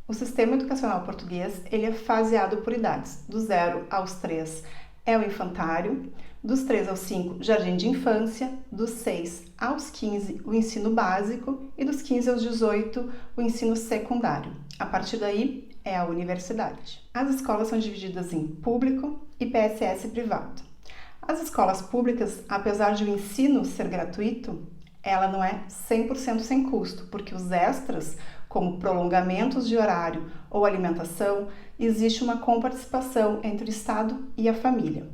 O sistema educacional português ele é faseado por idades. Do 0 aos 3 é o infantário, dos 3 aos 5, jardim de infância, dos 6 aos 15, o ensino básico e dos 15 aos 18, o ensino secundário. A partir daí é a universidade. As escolas são divididas em público e PSS privado. As escolas públicas, apesar de o ensino ser gratuito, ela não é 100% sem custo, porque os extras, como prolongamentos de horário ou alimentação, existe uma comparticipação entre o Estado e a família.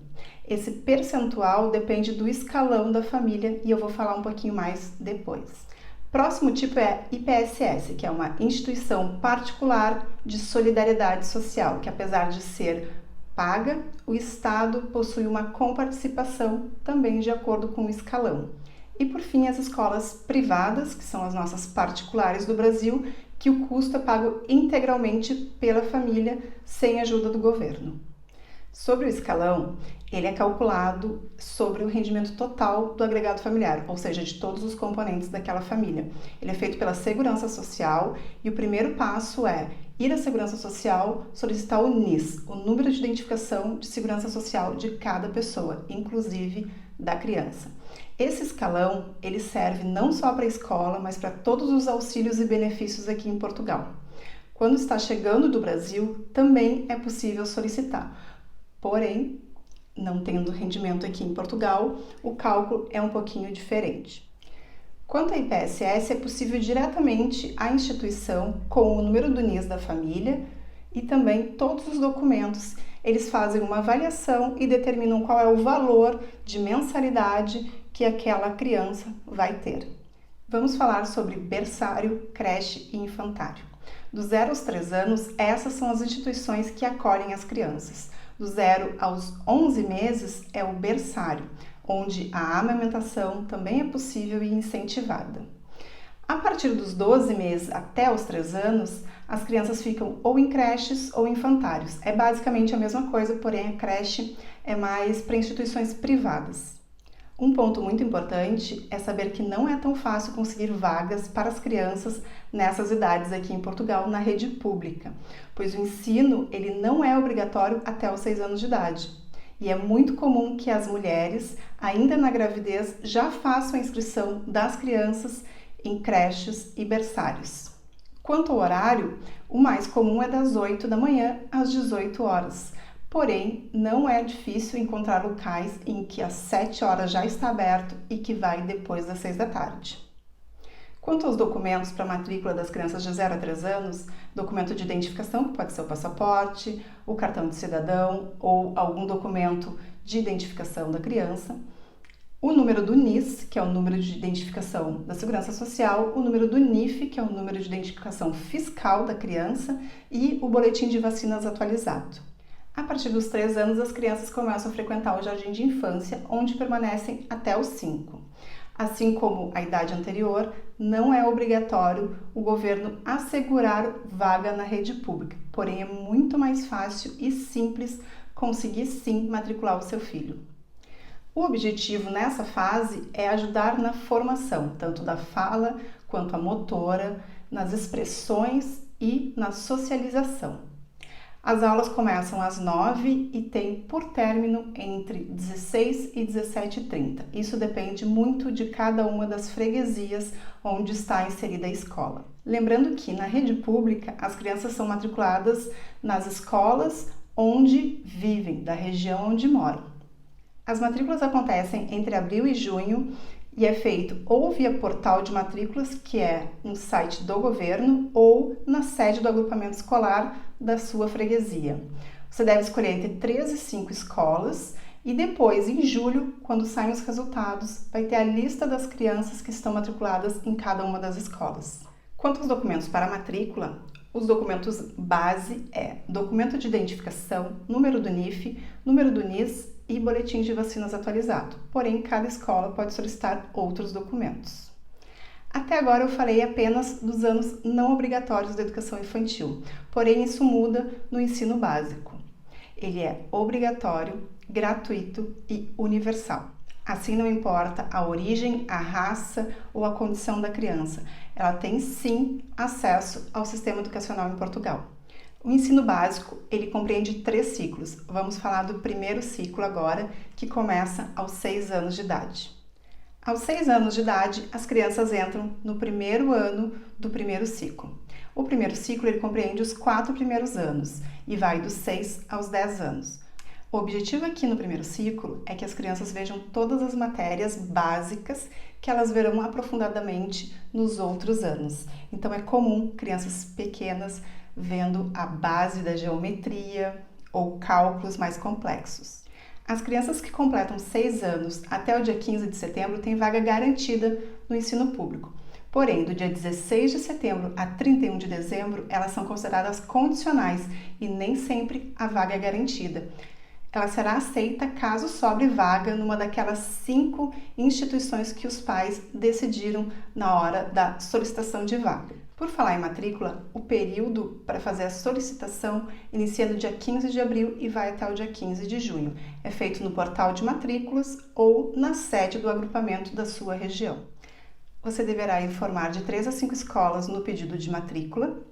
Esse percentual depende do escalão da família e eu vou falar um pouquinho mais depois. Próximo tipo é IPSS, que é uma instituição particular de solidariedade social, que apesar de ser paga, o Estado possui uma comparticipação também de acordo com o escalão. E por fim, as escolas privadas, que são as nossas particulares do Brasil, que o custo é pago integralmente pela família, sem ajuda do governo. Sobre o escalão, ele é calculado sobre o rendimento total do agregado familiar, ou seja, de todos os componentes daquela família. Ele é feito pela Segurança Social e o primeiro passo é ir à Segurança Social solicitar o NIS, o número de identificação de segurança social de cada pessoa, inclusive da criança. Esse escalão, ele serve não só para a escola, mas para todos os auxílios e benefícios aqui em Portugal. Quando está chegando do Brasil, também é possível solicitar. Porém, não tendo rendimento aqui em Portugal, o cálculo é um pouquinho diferente. Quanto à IPSS, é possível diretamente à instituição com o número do NIS da família e também todos os documentos. Eles fazem uma avaliação e determinam qual é o valor de mensalidade que aquela criança vai ter. Vamos falar sobre berçário, creche e infantário. Do 0 aos 3 anos, essas são as instituições que acolhem as crianças. Do 0 aos 11 meses é o berçário, onde a amamentação também é possível e incentivada. A partir dos 12 meses até os 3 anos, as crianças ficam ou em creches ou infantários. É basicamente a mesma coisa, porém a creche é mais para instituições privadas. Um ponto muito importante é saber que não é tão fácil conseguir vagas para as crianças nessas idades aqui em Portugal na rede pública, pois o ensino ele não é obrigatório até os 6 anos de idade. E é muito comum que as mulheres, ainda na gravidez, já façam a inscrição das crianças em creches e berçários. Quanto ao horário, o mais comum é das 8 da manhã às 18 horas. Porém, não é difícil encontrar locais em que às 7 horas já está aberto e que vai depois das 6 da tarde. Quanto aos documentos para a matrícula das crianças de 0 a 3 anos, documento de identificação, que pode ser o passaporte, o cartão de cidadão ou algum documento de identificação da criança, o número do NIS, que é o número de identificação da Segurança Social, o número do NIF, que é o número de identificação fiscal da criança, e o boletim de vacinas atualizado. A partir dos 3 anos, as crianças começam a frequentar o jardim de infância, onde permanecem até os 5. Assim como a idade anterior, não é obrigatório o governo assegurar vaga na rede pública, porém é muito mais fácil e simples conseguir sim matricular o seu filho. O objetivo nessa fase é ajudar na formação, tanto da fala quanto a motora, nas expressões e na socialização. As aulas começam às 9 e tem por término entre 16 e 17h30. Isso depende muito de cada uma das freguesias onde está inserida a escola. Lembrando que na rede pública as crianças são matriculadas nas escolas onde vivem, da região onde moram. As matrículas acontecem entre abril e junho e é feito ou via portal de matrículas, que é um site do governo, ou na sede do agrupamento escolar da sua freguesia. Você deve escolher entre 3 e 5 escolas e depois, em julho, quando saem os resultados, vai ter a lista das crianças que estão matriculadas em cada uma das escolas. Quanto aos documentos para a matrícula, os documentos base é documento de identificação, número do NIF, número do NIS e boletim de vacinas atualizado. Porém, cada escola pode solicitar outros documentos. Até agora eu falei apenas dos anos não obrigatórios da educação infantil, porém isso muda no ensino básico. Ele é obrigatório, gratuito e universal. Assim, não importa a origem, a raça ou a condição da criança, ela tem sim acesso ao sistema educacional em Portugal. O ensino básico, ele compreende 3 ciclos. Vamos falar do primeiro ciclo agora, que começa aos 6 anos de idade. Aos 6 anos de idade, as crianças entram no primeiro ano do primeiro ciclo. O primeiro ciclo, ele compreende os 4 primeiros anos e vai dos 6 aos 10 anos. O objetivo aqui no primeiro ciclo é que as crianças vejam todas as matérias básicas que elas verão aprofundadamente nos outros anos. Então, é comum crianças pequenas vendo a base da geometria ou cálculos mais complexos. As crianças que completam 6 anos até o dia 15 de setembro têm vaga garantida no ensino público. Porém, do dia 16 de setembro a 31 de dezembro, elas são consideradas condicionais e nem sempre a vaga é garantida. Ela será aceita caso sobre vaga numa daquelas 5 instituições que os pais decidiram na hora da solicitação de vaga. Por falar em matrícula, o período para fazer a solicitação inicia no dia 15 de abril e vai até o dia 15 de junho. É feito no portal de matrículas ou na sede do agrupamento da sua região. Você deverá informar de 3 a 5 escolas no pedido de matrícula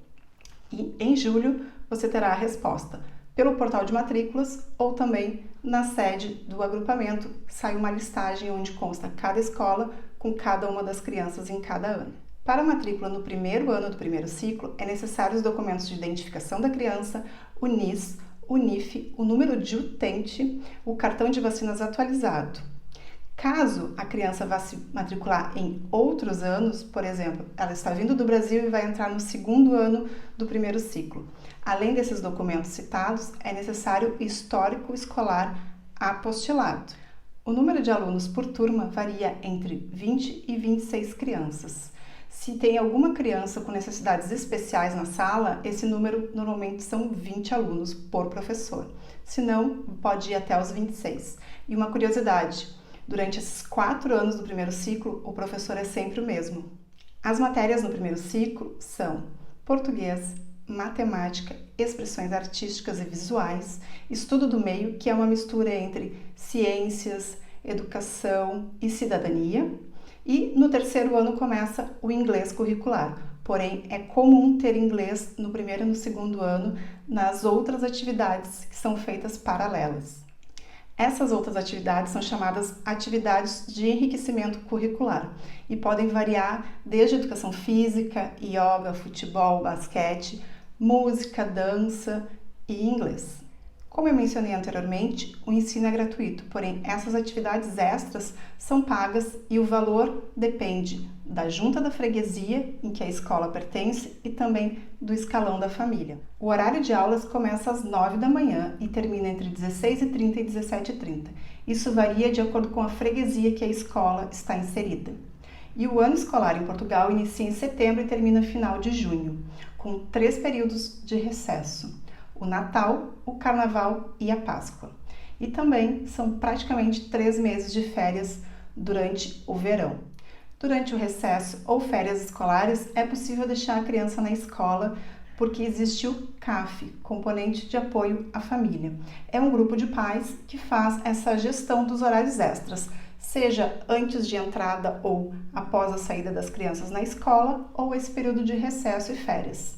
e em julho você terá a resposta pelo portal de matrículas ou também na sede do agrupamento. Sai uma listagem onde consta cada escola com cada uma das crianças em cada ano. Para a matrícula no primeiro ano do primeiro ciclo, é necessário os documentos de identificação da criança, o NIS, o NIF, o número de utente, o cartão de vacinas atualizado. Caso a criança vá se matricular em outros anos, por exemplo, ela está vindo do Brasil e vai entrar no segundo ano do primeiro ciclo. Além desses documentos citados, é necessário histórico escolar apostilado. O número de alunos por turma varia entre 20 e 26 crianças. Se tem alguma criança com necessidades especiais na sala, esse número normalmente são 20 alunos por professor. Se não, pode ir até os 26. E uma curiosidade, durante esses 4 anos do primeiro ciclo, o professor é sempre o mesmo. As matérias no primeiro ciclo são português, matemática, expressões artísticas e visuais, estudo do meio, que é uma mistura entre ciências, educação e cidadania. E no terceiro ano começa o inglês curricular, porém é comum ter inglês no primeiro e no segundo ano nas outras atividades que são feitas paralelas. Essas outras atividades são chamadas atividades de enriquecimento curricular e podem variar desde educação física, yoga, futebol, basquete, música, dança e inglês. Como eu mencionei anteriormente, o ensino é gratuito, porém essas atividades extras são pagas e o valor depende da junta da freguesia em que a escola pertence e também do escalão da família. O horário de aulas começa às 9 da manhã e termina entre 16h30 e 17h30. Isso varia de acordo com a freguesia que a escola está inserida. E o ano escolar em Portugal inicia em setembro e termina no final de junho, com 3 períodos de recesso: o Natal, o Carnaval e a Páscoa. E também são praticamente 3 meses de férias durante o verão. Durante o recesso ou férias escolares, é possível deixar a criança na escola porque existe o CAF, Componente de Apoio à Família. É um grupo de pais que faz essa gestão dos horários extras, seja antes de entrada ou após a saída das crianças na escola, ou esse período de recesso e férias.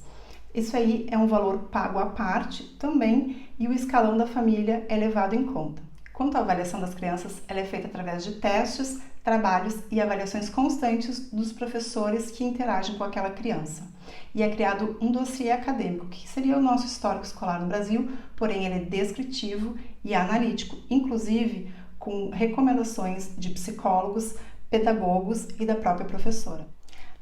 Isso aí é um valor pago à parte também e o escalão da família é levado em conta. Quanto à avaliação das crianças, ela é feita através de testes, trabalhos e avaliações constantes dos professores que interagem com aquela criança. E é criado um dossiê acadêmico, que seria o nosso histórico escolar no Brasil, porém ele é descritivo e analítico, inclusive com recomendações de psicólogos, pedagogos e da própria professora.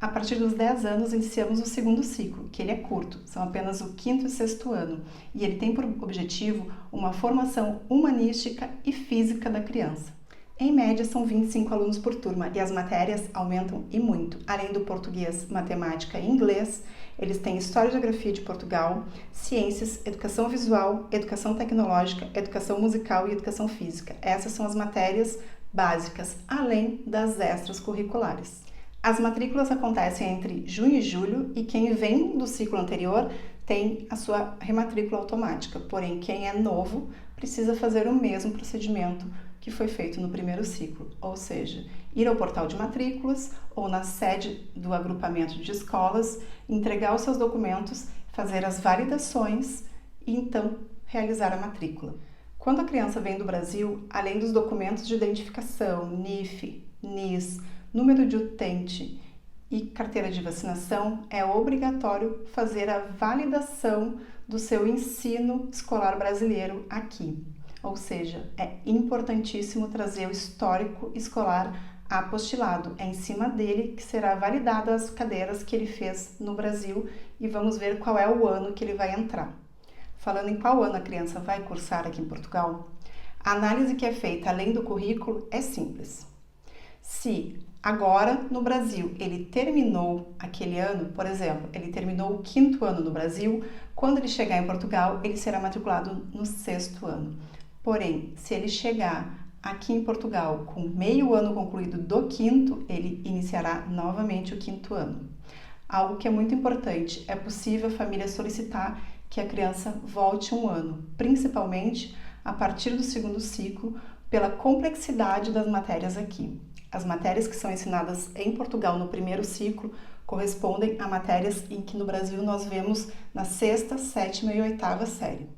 A partir dos 10 anos, iniciamos o segundo ciclo, que ele é curto, são apenas o 5º e 6º ano, e ele tem por objetivo uma formação humanística e física da criança. Em média, são 25 alunos por turma, e as matérias aumentam e muito. Além do português, matemática e inglês, eles têm História e Geografia de Portugal, Ciências, Educação Visual, Educação Tecnológica, Educação Musical e Educação Física. Essas são as matérias básicas, além das extras curriculares. As matrículas acontecem entre junho e julho e quem vem do ciclo anterior tem a sua rematrícula automática, porém quem é novo precisa fazer o mesmo procedimento que que foi feito no primeiro ciclo, ou seja, ir ao portal de matrículas ou na sede do agrupamento de escolas, entregar os seus documentos, fazer as validações e então realizar a matrícula. Quando a criança vem do Brasil, além dos documentos de identificação, NIF, NIS, número de utente e carteira de vacinação, é obrigatório fazer a validação do seu ensino escolar brasileiro aqui. Ou seja, é importantíssimo trazer o histórico escolar apostilado. É em cima dele que será validada as cadeiras que ele fez no Brasil e vamos ver qual é o ano que ele vai entrar. Falando em qual ano a criança vai cursar aqui em Portugal, a análise que é feita além do currículo é simples. Se agora no Brasil ele terminou aquele ano, por exemplo, ele terminou o 5º ano no Brasil, quando ele chegar em Portugal ele será matriculado no 6º ano. Porém, se ele chegar aqui em Portugal com meio ano concluído do 5º, ele iniciará novamente o 5º ano. Algo que é muito importante, é possível a família solicitar que a criança volte um ano, principalmente a partir do 2º ciclo, pela complexidade das matérias aqui. As matérias que são ensinadas em Portugal no primeiro ciclo correspondem a matérias em que no Brasil nós vemos na 6ª, 7ª e 8ª série.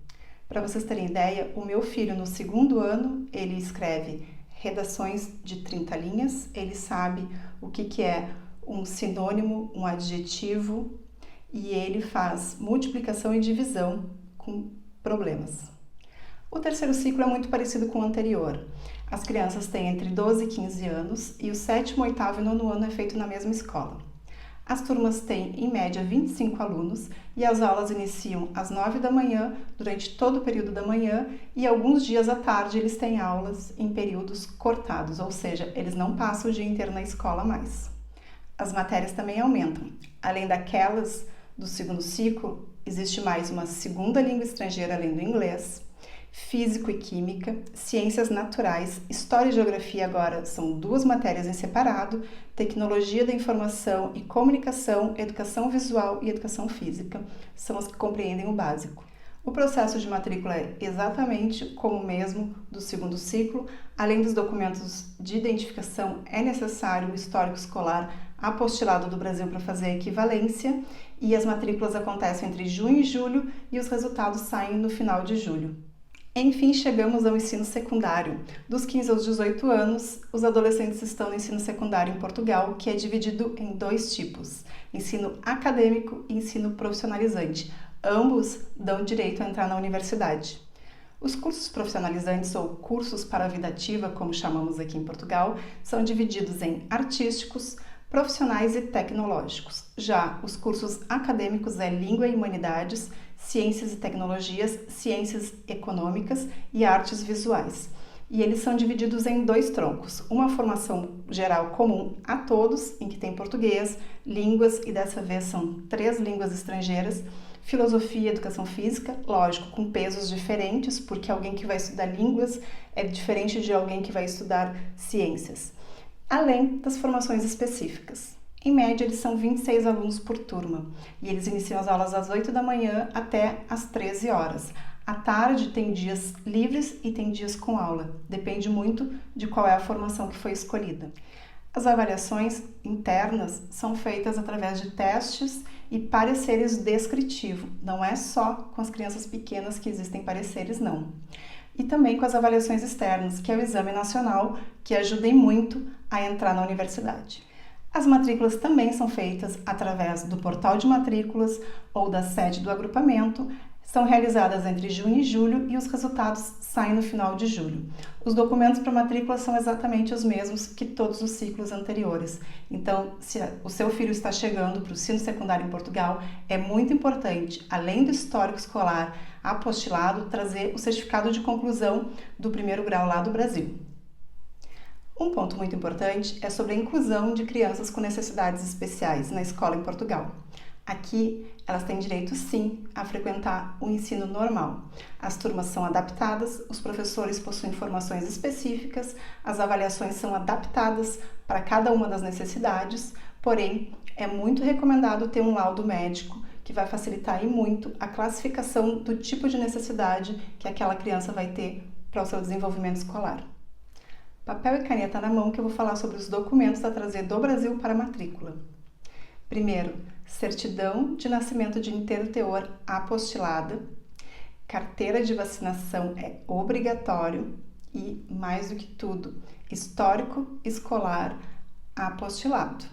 Para vocês terem ideia, o meu filho no 2º ano, ele escreve redações de 30 linhas, ele sabe o que é um sinônimo, um adjetivo, e ele faz multiplicação e divisão com problemas. O 3º ciclo é muito parecido com o anterior. As crianças têm entre 12 e 15 anos e o 7º, 8º e 9º ano é feito na mesma escola. As turmas têm, em média, 25 alunos e as aulas iniciam às 9 da manhã, durante todo o período da manhã, e alguns dias à tarde eles têm aulas em períodos cortados, ou seja, eles não passam o dia inteiro na escola mais. As matérias também aumentam. Além daquelas do 2º ciclo, existe mais uma segunda língua estrangeira além do inglês, Físico e Química, Ciências Naturais, História e Geografia agora são 2 matérias em separado, Tecnologia da Informação e Comunicação, Educação Visual e Educação Física são as que compreendem o básico. O processo de matrícula é exatamente como o mesmo do 2º ciclo. Além dos documentos de identificação, é necessário o histórico escolar apostilado do Brasil para fazer a equivalência e as matrículas acontecem entre junho e julho e os resultados saem no final de julho. Enfim, chegamos ao ensino secundário. Dos 15 aos 18 anos, os adolescentes estão no ensino secundário em Portugal, que é dividido em 2 tipos, ensino acadêmico e ensino profissionalizante. Ambos dão direito a entrar na universidade. Os cursos profissionalizantes ou cursos para a vida ativa, como chamamos aqui em Portugal, são divididos em artísticos, profissionais e tecnológicos. Já os cursos acadêmicos é Língua e Humanidades, Ciências e Tecnologias, Ciências Econômicas e Artes Visuais. E eles são divididos em 2 troncos, uma formação geral comum a todos, em que tem português, línguas, e dessa vez são 3 línguas estrangeiras, filosofia e educação física, lógico, com pesos diferentes, porque alguém que vai estudar línguas é diferente de alguém que vai estudar ciências, além das formações específicas. Em média, eles são 26 alunos por turma e eles iniciam as aulas às 8 da manhã até às 13 horas. À tarde tem dias livres e tem dias com aula, depende muito de qual é a formação que foi escolhida. As avaliações internas são feitas através de testes e pareceres descritivos, não é só com as crianças pequenas que existem pareceres, não. E também com as avaliações externas, que é o exame nacional, que ajudem muito a entrar na universidade. As matrículas também são feitas através do portal de matrículas ou da sede do agrupamento, são realizadas entre junho e julho e os resultados saem no final de julho. Os documentos para matrícula são exatamente os mesmos que todos os ciclos anteriores. Então, se o seu filho está chegando para o ensino secundário em Portugal, é muito importante, além do histórico escolar apostilado, trazer o certificado de conclusão do 1º grau lá do Brasil. Um ponto muito importante é sobre a inclusão de crianças com necessidades especiais na escola em Portugal. Aqui, elas têm direito, sim, a frequentar o ensino normal. As turmas são adaptadas, os professores possuem formações específicas, as avaliações são adaptadas para cada uma das necessidades, porém, é muito recomendado ter um laudo médico que vai facilitar e muito a classificação do tipo de necessidade que aquela criança vai ter para o seu desenvolvimento escolar. Papel e caneta na mão que eu vou falar sobre os documentos a trazer do Brasil para a matrícula. Primeiro, certidão de nascimento de inteiro teor apostilada, carteira de vacinação é obrigatório e, mais do que tudo, histórico escolar apostilado.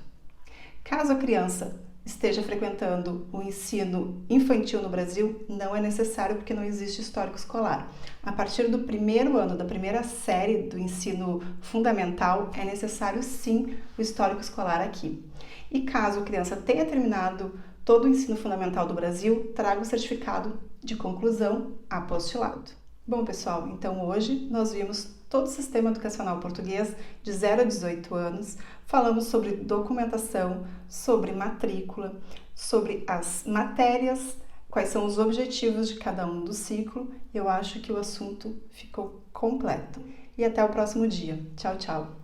Caso a criança esteja frequentando o ensino infantil no Brasil, não é necessário porque não existe histórico escolar. A partir do primeiro ano, da primeira série do ensino fundamental, é necessário sim o histórico escolar aqui. E caso a criança tenha terminado todo o ensino fundamental do Brasil, traga o certificado de conclusão apostilado. Bom, pessoal, então hoje nós vimos todo o sistema educacional português de 0 a 18 anos, falamos sobre documentação, sobre matrícula, sobre as matérias, quais são os objetivos de cada um do ciclo. Eu acho que o assunto ficou completo. E até o próximo dia. Tchau, tchau!